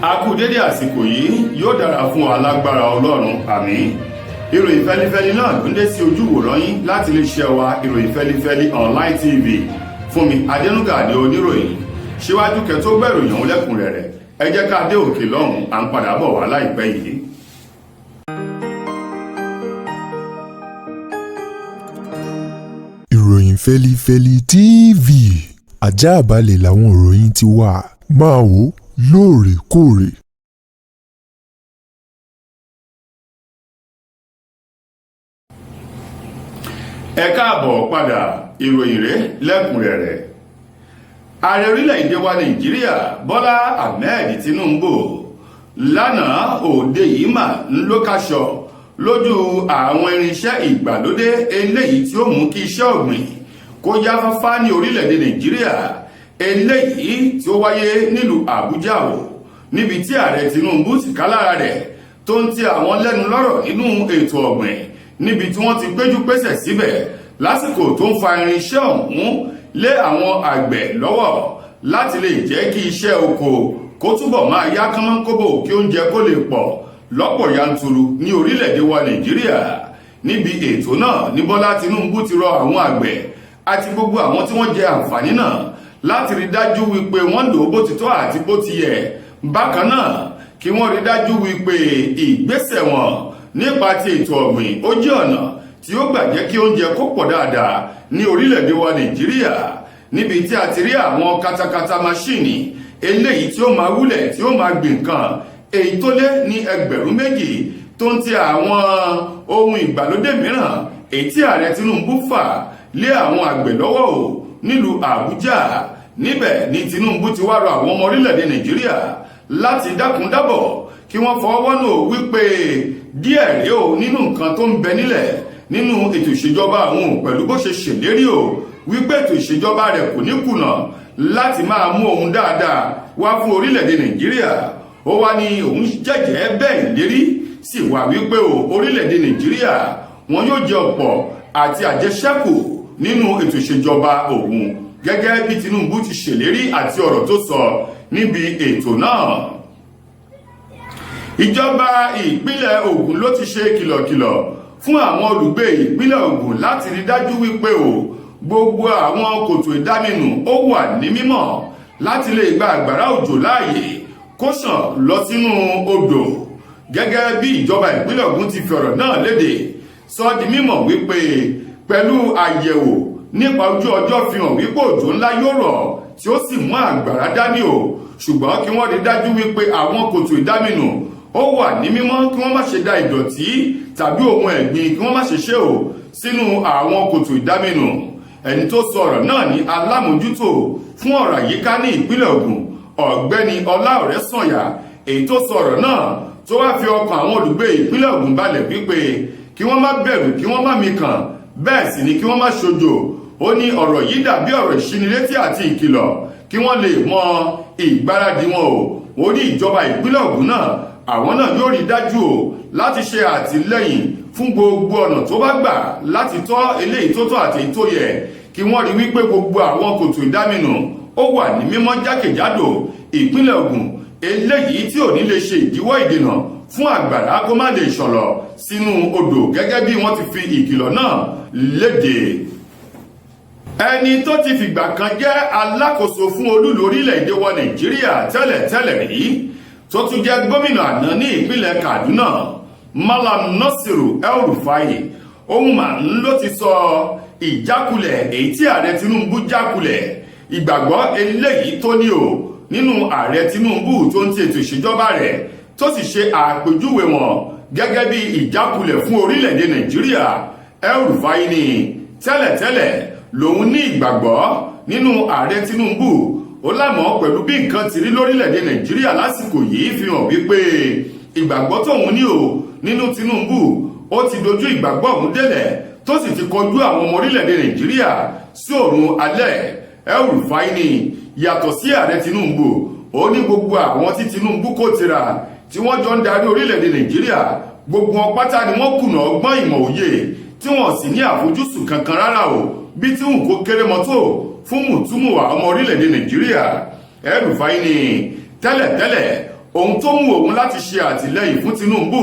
a kú dédé àsìkò yìí yóò dára fún alágbára ọlọ́run àmín. ìròyìn fẹ́lifẹ́li náà ló ń dé sí ojú wòrán yín láti iléeṣẹ́ wa ìròyìn fẹ́lifẹ́li online tv fún mi adẹnuga ní oníròyìn. síwájú kẹ́ tó gbọ́ ìròyìn ọ̀hún lẹ́kùnrẹ́rẹ́ ẹ jẹ́ ká dé òkè lọ́hùn à ń padà bọ̀ wá láìpẹ́ yìí. ìròyìn fẹ́lifẹ́li tv àjààbálẹ̀ làwọn ìròyìn ti wà máa wò lóòrèkóòrè. ẹ káàbọ̀ padà ìròyìn rẹ̀ lẹ́kùnrẹ́rẹ́. ààrẹ orílẹ̀-èdè wa nàìjíríà bọ́lá ahmed tinubu lánàá òde yìí mà ń ló kaṣọ lójú àwọn irinṣẹ́ ìgbàlódé eléyìí tí ó mú kí iṣẹ́ ọ̀gbìn kó yá fáfá ní orílẹ̀-èdè nàìjíríà eléyìí tí ó wáyé nílùú àbújá o níbi tí ààrẹ tinubu ti ká lára rẹ̀ tó ń ti àwọn lẹ́nu lọ́rọ̀ nínú ètò ọ̀gbìn níbi tí wọ́n ti péjú pésẹ̀ síbẹ̀ lásìkò tó ń fa irinṣẹ́ ọ̀hún lé àwọn àgbẹ̀ lọ́wọ́ láti lè jẹ́ kí iṣẹ́ oko kó túbọ̀ máa yá kánmọ́kóbò kí oúnjẹ kó lè pọ̀ lọ́pọ̀ yanturu ní orílẹ̀-èdè wa nàìjíríà. níbi ètò náà ní bọ́lá tinubu ti rọ àwọn àgbẹ̀ àti gbogbo àwọn tí wọ́n jẹ àǹfààní náà láti rí dájú wípé wọ́n lò ó bó ti tọ́ àti bó ti yẹ. bákan náà kí wọ́n rí dájú wípé ìgbésẹ̀ wọn nípa ti ètò ọ̀gbìn ó jẹ́ ọ̀nà tí ó gbà jẹ́ kí oúnjẹ kó pọ̀ dáadáa ní orílẹ̀-èdè wa nàìjíríà. níbi tí a ti rí àwọn katakata máṣíìnì eléyìí tí ó máa wúlẹ̀ tí ó máa gbìn nǹkan èyí tó lé ní 2,000 tó ń ti àwọn ohun ìgbàlódé mìíràn èyí tí ààrẹ tinubu fà lé àwọn àgbẹ̀ lọ́wọ́ o nílùú àbújá. níbẹ̀ ni tinubu ti wá rọ àwọn ọmọ orílẹ̀-èdè nàìjíríà láti dákun dábọ̀ kí wọ́n fọwọ́nù wípé díẹ̀ rèé o nínú nǹkan tó ń bẹ nílẹ̀ nínú ètò ìṣèjọba àwọn pẹ̀lú bó ṣe ṣèlérí o wípé ètò ìṣèjọba rẹ̀ kò ní kùnà láti máa mú ohun dáadáa wá fún orílẹ̀-èdè nàìjíríà. ó wá ní òun jẹ́jẹ́ bẹ́ẹ̀ ìlérí sì wà wípé o orílẹ̀-èdè nàìjíríà wọn yóò jẹ ọ̀pọ̀ àti àjẹṣẹ́kù nínú ètò ìṣèjọba òun gẹ́gẹ́ bí tinubu ti ṣèlérí àti ọ̀rọ̀ tó sọ níbi ètò náà. ìjọba ìpínlẹ̀ ògùn ló ti ṣe kìlọ̀kìlọ̀ fún àwọn olùgbé ìpínlẹ̀ ògùn láti rí dájú wípé o gbogbo àwọn kòtò ìdáminù ó wà ní mímọ́ láti lè gba àgbàrá òjò láàyè kó sàn lọ sínú odò. gẹ́gẹ́ bí ìjọba ìpínlẹ̀ ògùn ti fi ọ̀rọ̀ náà léde sọ di mímọ̀ wípé pẹ̀lú àyẹ̀wò nípa ojú ọjọ́ fi hàn wípé òjò ńlá yóò rọ̀ tí ó sì mú àgbàrá dání o ṣùgbọ́n kí wọ́n rí dájú wípé àwọn kòtò ìdáminù ó wà ní mímọ́ kí wọ́n má ṣe da ìdọ̀tí tàbí ohun ẹ̀gbin kí wọ́n má ṣe ṣe o sínú àwọn kòtò ìdáminù. ẹni tó sọ ọ̀rọ̀ náà ní alámòjútó fún ọ̀rọ̀ àyíká ní ìpínlẹ̀ ògùn ọ̀gbẹ́ni ọláọ̀rẹ́ sànyà èyí tó sọ ọ̀rọ̀ náà tó wá fi ọkàn àwọn olùgbé ìpínlẹ̀ ògùn balẹ̀ wípé kí wọ́n má bẹ̀rù kí wọ́n má mikàn bẹ́ẹ̀ sì ni kí wọ́n má ṣojo. ó ní ọ̀rọ̀ yìí dàbí ọ̀rọ̀ ìṣinilétí àti ìkìlọ̀ kí wọ́n lè mọ ìgbáradì wọn o. ó ní ìjọba ìpínlẹ̀ ògùn náà àwọn náà yóò rí dájú o láti ṣe àtìlẹ́yìn fún gbogbo ọ̀nà tó bá gbà láti tọ́ eléyìí tó tọ́ àti èyí tó yẹ kí wọ́n rí wípé gbogbo àwọn kòtò ìdáminù ó wà ní mímọ́ jákèjádò ìpínlẹ̀ ògùn eléyìí tí ò ní lè ṣe ìdíwọ́ ìdènà fún àgbàrá kó má lè ṣọ̀lọ̀ sínú odò gẹ́gẹ́ bí wọ́n ti fi ìkìlọ̀ náà léde. ẹni tó ti fìgbà kan jẹ́ alákòóso fún olúlu orílẹ̀-èdè wa nàìjíríà tẹ́lẹ̀tẹ́lẹ̀ rí tó tún jẹ́ gómìnà àná ní ìpínlẹ̀ kaduna malam nasiru el-rufai ohun mà ń ló ti sọ ìjákulẹ̀ èyí tí ààrẹ tinubu jákulẹ̀ ìgbàgbọ́ eléyìí tó ní o nínú ààrẹ tinubu tó ń ti ètò ìṣèjọba rẹ̀ tó sì ṣe àpèjúwe wọn gẹ́gẹ́ bí ìjákulẹ̀ fún orílẹ̀-èdè nàìjíríà. el-rufai ní tẹ́lẹ̀tẹ́lẹ̀ lòun ní ìgbàgbọ́ nínú ààrẹ tinubu ó lámọ̀ pẹ̀lú bí nǹkan ti rí lórílẹ̀-èdè nàìjíríà lásìkò yìí fi hàn wípé ìgbàgbọ́ tóun ní o nínú tinubu ó ti dojú ìgbàgbọ́ ọ̀hún délẹ̀ tó sì ti kọjú àwọn ọmọ orílẹ̀-èdè nàìjíríà sí ọ̀run alẹ́. el-rufai ní yàtọ̀ sí ààrẹ tinubu ó ní gbogbo àwọn tí tinubu kò tira tí wọ́n jọ ń darí orílẹ̀-èdè nàìjíríà gbogbo wọn pátá ni wọ́n kùnà ọgbọ́n ìmọ̀ òye tí wọ́n sì ní àfojúsùn kankan rárá o bí tí òun kó kéré mọ́tò fún mùtúmùwà ọmọ orílẹ̀-èdè nàìjíríà. el-rufai ní tẹ́lẹ̀tẹ́lẹ̀ ohun tó mú òun láti ṣe àtìlẹ́yìn fún Tinubu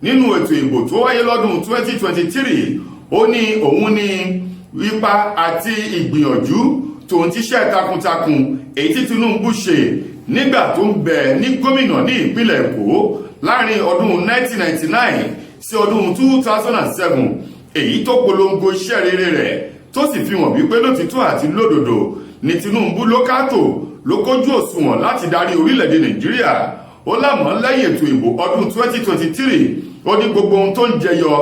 nínú ètò ìbò tó wáyé lọ́dún 2023 ó ní òun ní ipa àti ìgbìyànjú tòun tíṣẹ́ takuntakun èyí tí Tinubu ṣe nígbà tó ń bẹ ní gómìnà ní ìpínlẹ̀ Èkó láàrin ọdún 1999 sí ọdún 2007 èyí tó polongo iṣẹ́ rere rẹ̀ tó sì fi hàn wípé lótìtọ́ àti lódodo ní Tinubu ló kátó ló kójú òṣùwọ̀n láti darí orílẹ̀-èdè Nàìjíríà. Ó lámọ̀ lẹ́yìn ètò ìbò ọdún 2023 ó ní gbogbo ohun tó ń jẹyọ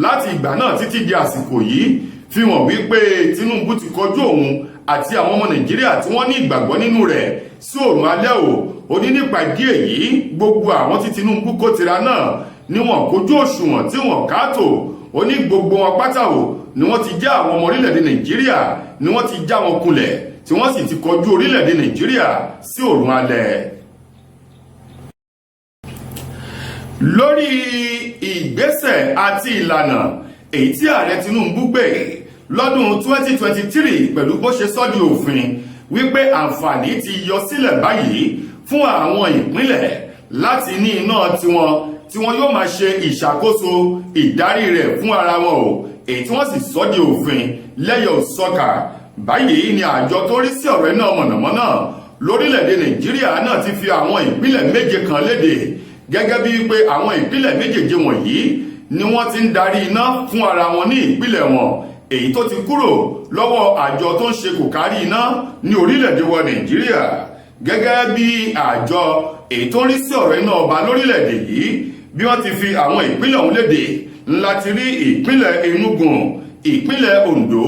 láti ìgbà náà títí di àsìkò yìí fi hàn wípé Tinubu ti kọjú òun àti àwọn ọmọ Nàìjíríà tí wọ́n ní ìgbàgbọ́ nínú rẹ̀ sí òrùn alẹ́ o. Ó ní nípa ìdí èyí gbogbo àwọn tí Tinubu kó tira náà ni wọ́n kójú òṣùwọ̀n tí wọ́n kátó. Ó ní gbogbo wọn pátá o ni wọ́n ti já àwọn ọmọ orílẹ̀-èdè Nàìjíríà ni wọ́n ti já wọn kulẹ̀ tí wọ́n sì ti kọjú orílẹ̀-èdè Nàìjíríà sí òrùn alẹ́. Lórí ìgbésẹ̀ àti ìlànà èyí tí ààrẹ Tinubu gbé lọ́dún 2023 pẹ̀lú bó ṣe sọ di òfin wípé àǹfààní ti yọ sílẹ̀ báyìí fún àwọn ìpínlẹ̀ láti ní iná tiwọn tí wọn yóò máa ṣe ìṣàkóso ìdarí rẹ̀ fún ara wọn o èyí tí wọ́n sì sọ di òfin lẹ́yọ̀ sọ́kà. Báyìí ni àjọ tó rí sí ọ̀rọ̀ iná mọ̀nàmọ́ná lórílẹ̀‐èdè Nàìjíríà náà ti fi àwọn ìpínlẹ̀ méje kan léde gẹ́gẹ́ bí pé àwọn ìpínlẹ̀ méjèèje wọ̀nyí ni wọ́n ti ń darí iná fún ara wọn ní ìpínlẹ̀ wọn èyí tó ti kúrò lọ́wọ́ àjọ tó ń ṣe kò kárí iná ní orílẹ̀‐èdè wa Nàìjíríà. Gẹ́gẹ́ bí àjọ èyí tó ń rí sí ọ̀rọ̀ iná ọba lórílẹ̀‐èdè yìí bí wọ́n ti fi àwọn ìpínlẹ̀ ọ̀hún léde ńlá ti rí ìpínlẹ̀ Enugu, ìpínlẹ̀ Ondo,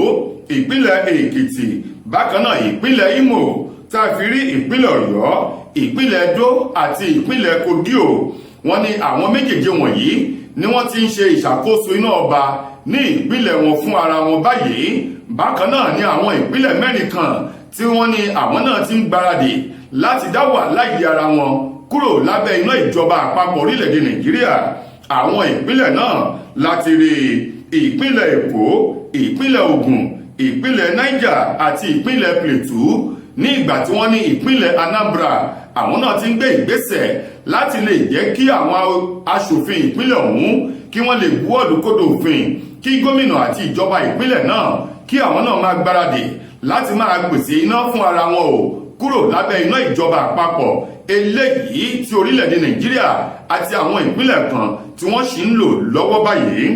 ìpínlẹ̀ Èkìtì, bákan náà ìpínlẹ̀ Imo, tá a fi rí ìpínlẹ̀ Ọ̀yọ́, ìpínlẹ̀ Edo àti ìpínlẹ̀ Kogi o. Wọ́n ní àwọn méjèèjì wọ̀nyí ni wọ́n ti ń ṣe ìṣàkóso iná ọba ní ìpínlẹ̀ wọn fún ara wọn báyìí. Bákan náà ni àwọn ìpínlẹ̀ mẹ́rin kan tí wọ́n ní àwọn náà ti ń gbáradì láti dá wàhálà ìdí ara wọn kúrò lábẹ́ iná ìjọba àpapọ̀ orílẹ̀-èdè Nàìjíríà. Àwọn ìpínlẹ̀ náà láti rí ìpínlẹ̀ Èkó, ìpínlẹ̀ Ògùn, ìpínlẹ̀ Niger àti ìpínlẹ̀ Plateau. Ní ìgbà tí wọ́n ní ìpínlẹ̀ Anambra àwọn náà ti ń gbé ìgbésẹ̀ láti lè jẹ́ kí àwọn aṣòfin ìpínlẹ̀ ọ̀hún kí wọ́n lè buwọ́lù kódò òfin kí gómìnà àti ìjọba ìpínlẹ̀ náà kí àwọn náà máa gbáradì láti máa pèsè iná fún ara wọn o kúrò lábẹ́ iná ìjọba àpapọ̀ eléyìí tí orílẹ̀-èdè Nàìjíríà àti àwọn ìpínlẹ̀ kan tí wọ́n sì ń lò lọ́wọ́ báyìí.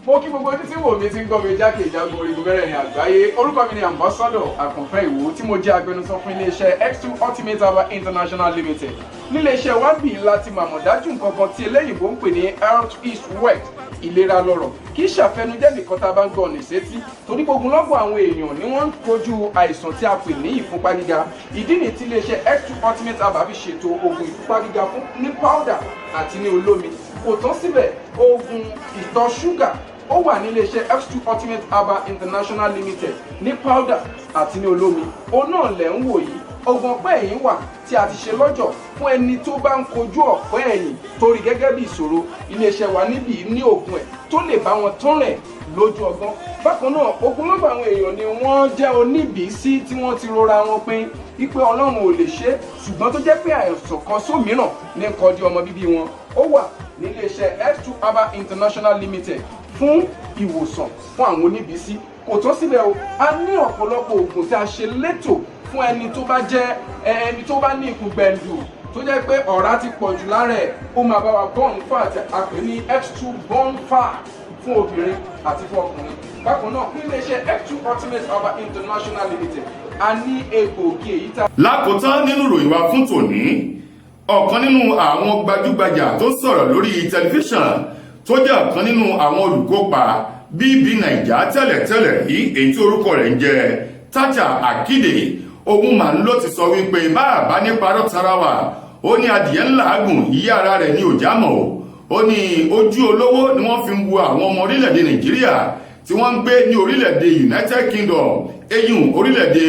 Mo kí gbogbo ojú tí wò mí ti ń gbọ́ mi jákèjádò orígun mẹ́rẹ̀ẹ̀rin àgbáyé. Orúkọ mi ni Ambassador Àkànfẹ́ Ìwò tí mo jẹ́ agbẹnusọ fún iléeṣẹ́ X2 Ultimate Aba International Limited. Níléeṣẹ́ wa bí láti màmọ̀ dájú nǹkan kan tí eléyìnbó ń pè ní health is wealth, ìlera lọ́rọ̀. Kì í ṣàfẹnujẹ́ nìkan tá a bá ń gbọ́ ọ̀nì sétí torí ogunlọ́gọ̀ àwọn èèyàn ni wọ́n ń kojú àìsàn tí a pè ní ìfúnpá gíga. Ìdí ni tí iléeṣẹ́ X2 Ultimate Aba fi ṣètò oògùn ìfúnpá gíga fún ní powder àti ní olómi. Kò tán síbẹ̀, oògùn ìtọ̀ ṣúgà ó wà ní iléeṣẹ́ X2 Ultimate Aba International Limited ní powder àti ní olómi. Òun náà lẹ̀ ń wò yìí. Oògùn ọ̀pẹ́ ẹ̀yìn wà tí a ti ṣe lọ́jọ̀ fún ẹni tó bá ń kojú ọ̀pẹ́ ẹ̀yìn torí gẹ́gẹ́ bí ìṣòro. Iléeṣẹ́ wa níbí ní oògùn ẹ̀ tó lè bá wọn tán rẹ̀ lójú ọgbọ́n. Bákan náà ogunlọ́gọ̀ àwọn èèyàn ni wọ́n jẹ́ oníbìísí tí wọ́n ti rora wọn pín wípé Ọlọ́run ò lè ṣe ṣùgbọ́n tó jẹ́ pé àìsàn kan sómìíràn ní nǹkan di ọmọ bíbí wọn. Ó wà ní iléeṣẹ́ X2 Aba International Limited fún ìwòsàn fún àwọn oníbìísí. Kò tán síbẹ̀ o, a ní ọ̀pọ̀lọpọ̀ oògùn tí a ṣe létò fún ẹni tó bá jẹ́ ẹni tó bá ní ikùn gbẹ̀ndù tó jẹ́ pé ọ̀rá ti pọ̀ jù lára ẹ̀ ó máa bá wa burn fat àpè ní X2 burn fat fún obìnrin àti fún ọkùnrin. Bákan náà ní iléeṣẹ́ X2 Ultimate Aba International Limited a ní egbòogi èyí tá. Lákòótán nínú ìròyìn wa fún tòní ọ̀kan nínú àwọn gbajúgbajà tó sọ̀rọ̀ lórí tẹlifíṣàn tó jẹ́ ọ̀kan nínú àwọn olùkópa BB Naija tẹ́lẹ̀tẹ́lẹ̀ yìí èyí tí orúkọ rẹ̀ ń jẹ́ Tájà Àkìdè òun màá ló ti sọ wípé báàbá ní parọ́ tara wa ó ní adìyẹ ńlá àgùn ìyá ara rẹ̀ ní òjá mọ̀ ó ní ojú olówó ni wọ́n fi ń wo àwọn ọmọ orílẹ̀-èdè Nàìjíríà tí wọ́n ń gbé ní orílẹ̀-èdè United Kingdom eyín orílẹ̀-èdè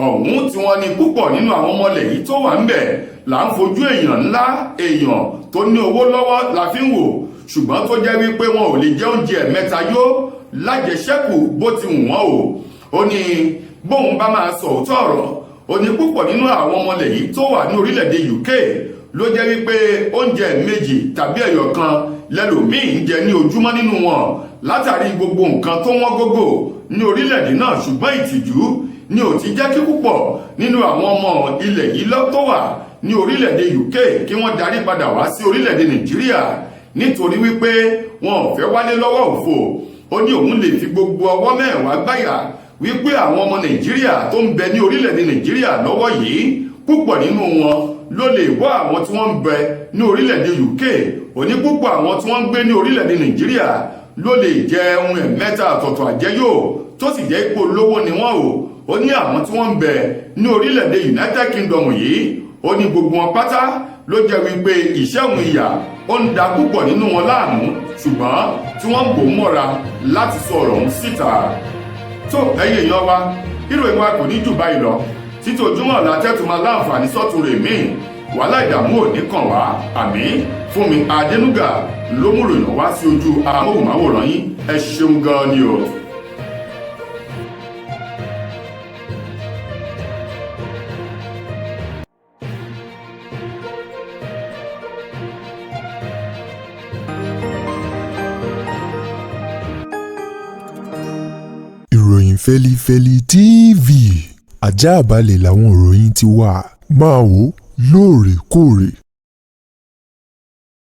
ọ̀hún tí wọ́n ní púpọ̀ nínú àwọn ọmọlẹ̀ yìí tó wà ń bẹ̀ là ń fojú èèyàn ńlá èèyàn tó ní owó lọ́wọ́ la fi ń wò ṣùgbọ́n tó jẹ́ wípé wọn ò lè jẹ oúnjẹ mẹ́ta yó lájẹṣẹ́kù bó ti wù wọ́n o. Ó ní bóun bá máa sọ òótọ́ ọ̀rọ̀ ó ní púpọ̀ nínú àwọn ọmọlẹ̀ yìí tó wà ní orílẹ̀-èdè UK ló jẹ́ wípé oúnjẹ méjì tàbí ẹyọ kan lẹ́lòmíì ń jẹ ní ojúmọ́ nínú wọn látàrí gbogbo nǹkan tó wọ́n gógó ní orílẹ̀-èdè náà, ṣùgbọ́n ìtìjú ni ò ti jẹ́ kí púpọ̀ nínú àwọn ọmọ ilẹ̀ yìí tó wà ní orílẹ̀-èdè UK kí wọ́n darí padà wá sí orílẹ̀-èdè Nàìjíríà nítorí wípé wọn ò fẹ́ wálé lọ́wọ́ òfò. Ó ní òun lè fi gbogbo ọwọ́ mẹ́wàá gbáyà wípé àwọn ọmọ Nàìjíríà tó ń bẹ ní orílẹ̀-èdè Nàìjíríà lọ́wọ́ yìí púpọ̀ nínú wọn ló lè wọ́ àwọn tí wọ́n ń bẹ ní orílẹ̀-èdè UK. Ó ní púpọ̀ àwọn tí wọ́n ń gbé ní orílẹ̀-èdè Nàìjíríà ló lè jẹ ohun ẹ̀mẹ́ta ọ̀tọ̀ọ̀tọ̀ àjẹyó tó sì jẹ́ ipò olówó ni wọ́n o. Ó ní àwọn tí wọ́n ń bẹ ní orílẹ̀-èdè United Kingdom yìí, ó ní gbogbo wọn pátá ló jẹ́ wípé ìṣẹ́hun ìyà ó ń da púpọ̀ nínú wọn láàmú, ṣùgbọ́n tí wọ́n ń bò mọ́ra láti sọ ọ̀rọ̀ ọ̀hún síta. tó ẹ̀yin èèyàn wa, ìròyìn wa kò ní jù báyìí lọ. títí ojúmọ́ ọ̀la tẹ́tùmá láǹfààní sọ́tún rè míì, wàhálà ìdààmú ò ní kàn wá. àmín. Fúnmi Adénúgà ló mú ìròyìn wá sí ojú amóhùnmáwòrán yín. ẹ ṣeun gan ni o. ìròyìn Feli-feli TV àjààbálẹ̀ làwọn ìròyìn ti wà, máa wò lóòrèkóòrè.